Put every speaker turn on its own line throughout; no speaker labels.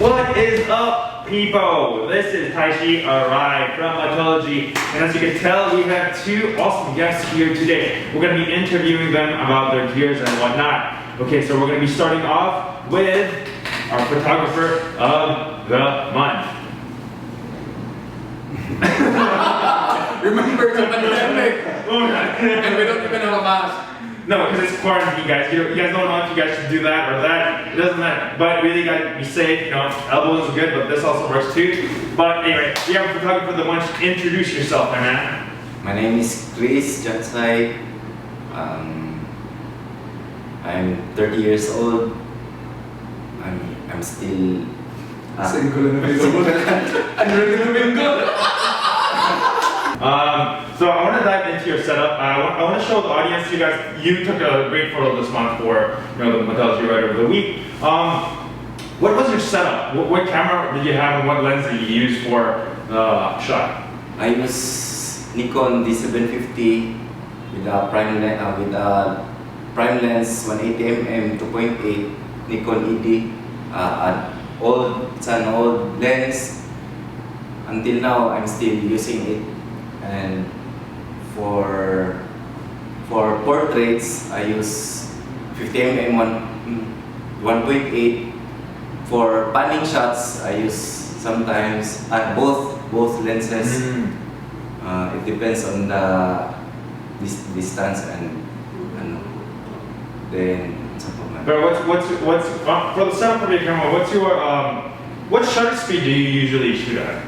What is up, people? This is Taishi arrived from Motology, and as you can tell, we have two awesome guests here today. We're going to be interviewing them about their gears and whatnot. Okay, so we're going to be starting off with our photographer of the month.
Remember the pandemic, and we don't even have a mask.
No, because it's quarantine, guys. You guys don't know if you guys should do that or that. It doesn't matter. But really, gotta be safe. You know, elbows are good, but this also works too. But anyway, we have a photographer of the month. Introduce yourself, my man.
My name is Cris Diansay. I'm 30 years old. I'm still
Single and available. I'm ready to mingle.
So I want to dive into your setup. I want to show the audience, you guys, you took a great photo this month for the Motology Writer of the Week. What was your setup? What camera did you have and what lens did you use for the shot?
I use Nikon D750 with a prime lens 180mm 2.8 Nikon ED. It's an old lens. Until now, I'm still using it. And for portraits, I use 50mm 1.8. For panning shots, I use sometimes both lenses. It depends on the distance and then.
But what's for the setup of your camera? What's your what shutter speed do you usually shoot at?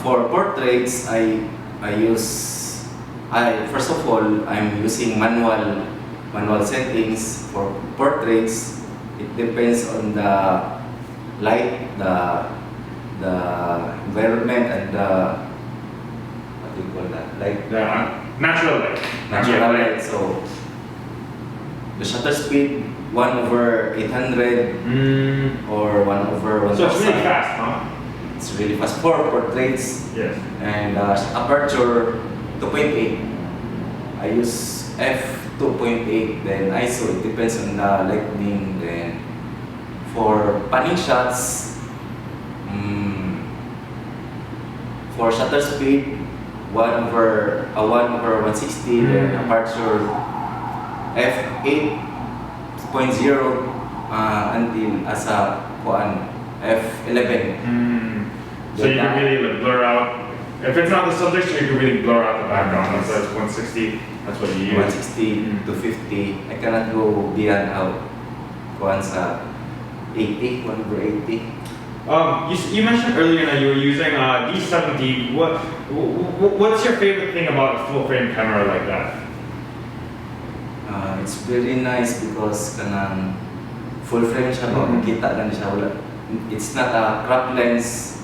For portraits, first of all, I'm using manual settings. For portraits, it depends on the light, the environment, and the what do you call that? Like
the natural light.
Natural light. So the shutter speed 1/800 or 1/1000.
So it's really fast, huh?
It's really fast for portraits.
Yes.
And aperture 2.8. I use f2.8. Then ISO. It depends on the lightning. Then for panning shots, for shutter speed 1/160. Then aperture f8.0 until f11.
So you can really like blur out. If it's not the subject, so you can really blur out the background. That's 160. That's what you use.
160 to 50. I cannot go beyond out. 80, 1/80.
You mentioned earlier that you were using D70. What's your favorite thing about a full frame camera like that?
It's very nice because kanang full frame siya ba, makita lang siya wala. It's not a crop lens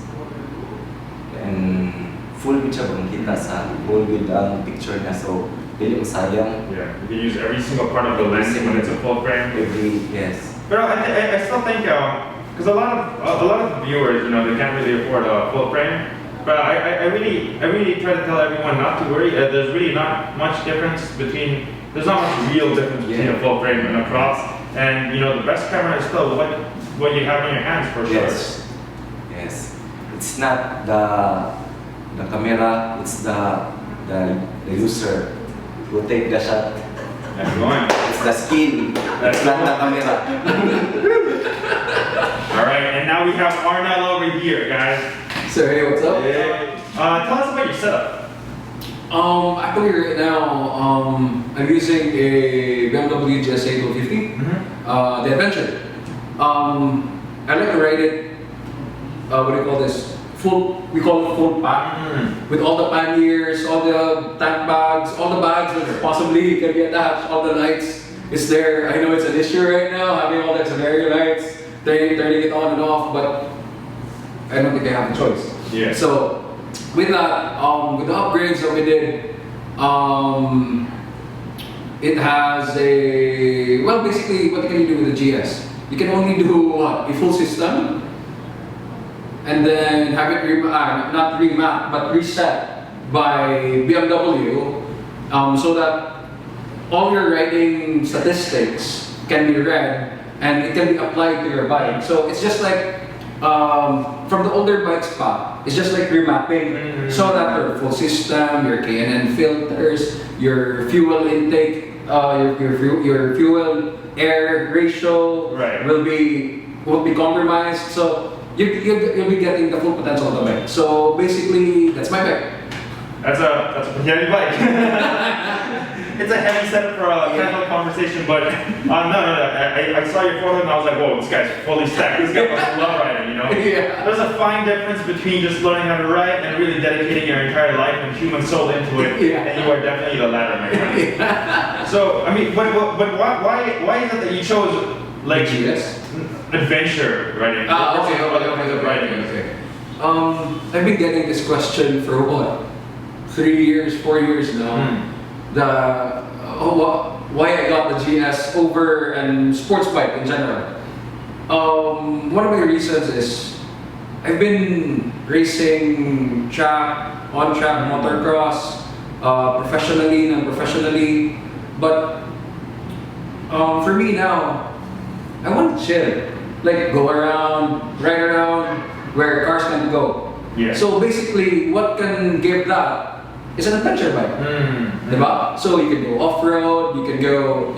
and full siya ba makita sa whole with ang picture niya, so dili mo sayang.
Yeah, you can use every single part of the lens when it's a full frame.
Yes.
But I still think because a lot of the viewers, they can't really afford a full frame. But I really try to tell everyone not to worry. There's really not much difference between. There's not much real difference between a full frame and a cross. And the best camera is still what you have in your hands for sure.
Yes. It's not the camera. It's the user who take the shot. It's the skill. It's not the camera.
All right, and now we have Arnel over here, guys.
So hey, what's up?
Hey. Tell us about your setup.
Actually right now, I'm using a BMW GSA 250, the Adventure. I like to ride it, what do you call this? We call it full pack. With all the panniers, all the tank bags, all the bags that possibly can be attached, all the lights. It's there. I know it's an issue right now, having all the auxiliary lights, turning it on and off, but I don't think I have a choice.
Yeah.
So with that, with the upgrades that we did, it has basically what can you do with the GS? You can only do what? A full system, and then have it not remapped but reset by BMW, so that all your riding statistics can be read and it can be applied to your bike. So it's just like from the older bikes pa, it's just like remapping. So that your full system, your K&N filters, your fuel intake, your fuel air ratio will be compromised. So you'll be getting the full potential of the bike. So basically, that's my bike.
That's a heavy bike. It's a heavy setup for a casual conversation, but no. I saw your photo and I was like, whoa, this guy's fully stacked. This guy must love riding, you know?
Yeah.
There's a fine difference between just learning how to ride and really dedicating your entire life and human soul into it.
Yeah.
And you are definitely the latter, my friend.
Yeah.
So, I mean, but why is it that you chose like adventure riding?
Okay. I've been getting this question for what? 3 years, 4 years now. Why I got the GS over and sports bike in general. One of my reasons is I've been racing on-track motocross, professionally, non-professionally, but for me now, I want to chill, like go around, ride around where cars can go.
Yeah.
So basically, what can give that is an adventure bike, diba? So you can go off-road, you can go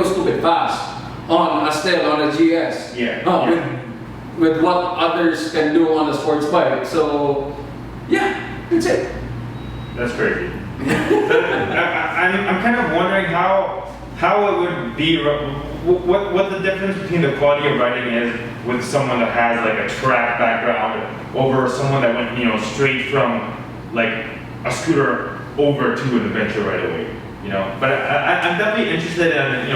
stupid fast on a GS. With what others can do on a sports bike. So yeah, that's it.
That's crazy. I'm kind of wondering how it would be, what the difference between the quality of riding is with someone that has like a track background over someone that went, straight from like a scooter over to an adventure right away, But I'm definitely interested in,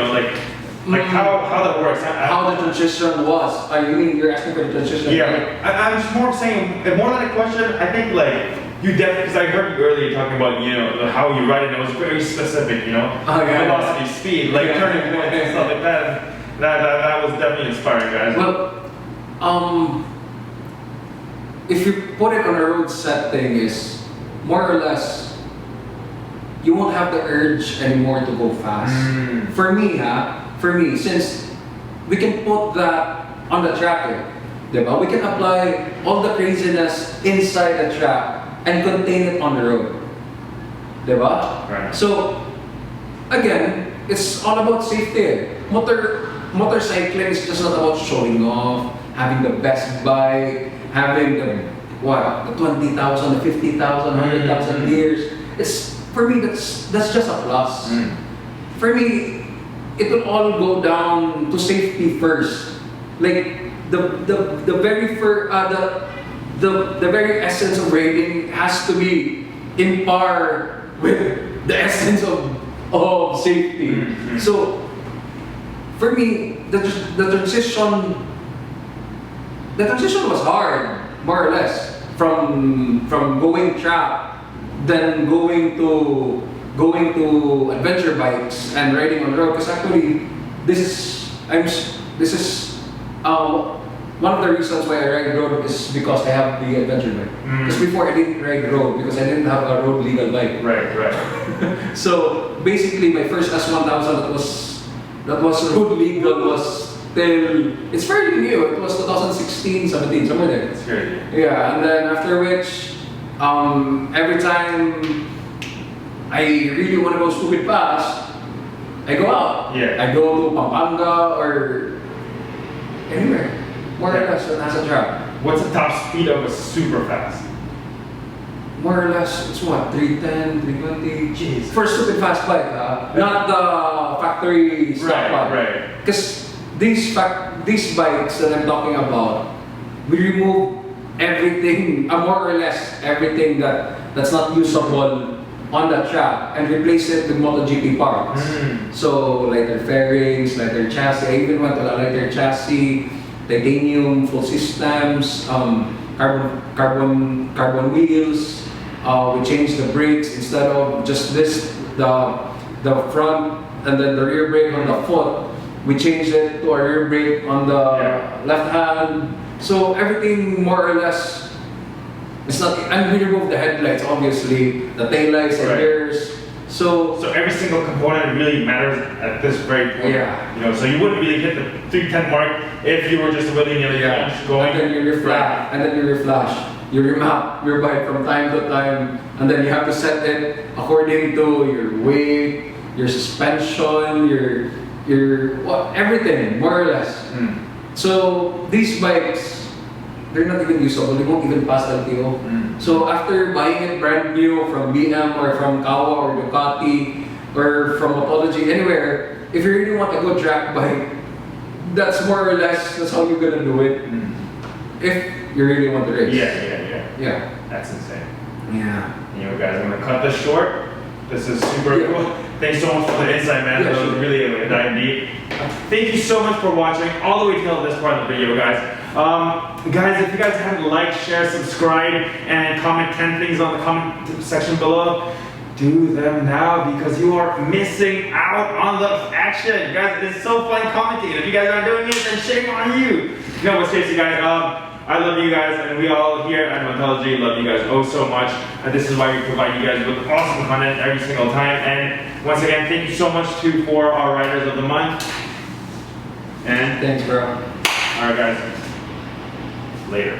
like how that works.
How the transition was. You mean you're asking for the transition?
Yeah. I'm just more saying, more than a question, I think like, you definitely, because I heard you earlier talking about, how you ride it, and it was very specific, velocity, speed, like turning points and stuff like that. That was definitely inspiring, guys.
Well, if you put it on a road setting, is more or less, you won't have the urge anymore to go fast. For me, since we can put that on the track, diba? We can apply all the craziness inside the track and contain it on the road, diba?
Right.
So again, it's all about safety. Motorcycling is just not about showing off, having the best bike, having the 20,000, the 50,000, 100,000 gears. It's for me that's just a plus. For me, it will all go down to safety first. Like the very essence of riding has to be in par with the essence of safety. So for me, the transition was hard, more or less, from going track, then going to adventure bikes and riding on the road. Because actually, this is one of the reasons why I ride road is because I have the adventure bike. Because before I didn't ride road because I didn't have a road legal bike.
Right.
So basically, my first S1000 that was road legal was it's fairly new. It was 2016, 17, somewhere there.
That's crazy.
Yeah, and then after which, every time I really want to go stupid fast, I go out.
Yeah.
I go to Pampanga or anywhere, more or less, that has a track.
What's the top speed of a super fast?
More or less, it's what, 310, 320?
Jeez.
For a stupid fast bike, not the factory stock bike.
Right.
Because these bikes that I'm talking about, we remove everything, more or less everything that's not usable on the track and replace it with MotoGP parts. So lighter fairings, lighter chassis. I even went to a lighter chassis, titanium full systems, carbon wheels. We changed the brakes instead of just the front and then the rear brake on the foot. We changed it to a rear brake on the left hand. So everything more or less, it's not, and we removed the headlights, obviously, the taillights and mirrors. So
So every single component really matters at this very point.
Yeah.
You know, so you wouldn't really hit the 310 mark if you were just willy-nilly going.
And then your flash, and then your flash, your map, your bike from time to time, and then you have to set it according to your weight, your suspension, your everything, more or less.
Mm.
So these bikes, they're not even usable. They won't even pass LTO.
Mm.
So after buying it brand new from BM or from Kawa or Ducati or from Motology, anywhere, if you really want a good track bike, that's more or less that's how you're gonna do it.
Mm.
If you really want to race. Yeah.
That's insane.
Yeah.
You know, guys, I'm gonna cut this short. This is super
Yeah.
cool. Thanks so much for the insight, man.
Yeah,
That was
sure.
really a dive deep. Thank you so much for watching all the way till this part of the video, guys. Guys, if you guys haven't liked, share, subscribe, and comment 10 things on the comment section below, do them now because you are missing out on the action. Guys, it's so fun commenting. If you guys aren't doing it, then shame on you. No, but seriously, guys, I love you guys, and we all here at Motology love you guys oh so much. And this is why we provide you guys with awesome content every single time. And once again, thank you so much for our Riders of the Month. And
Thanks, bro.
alright, guys. Later.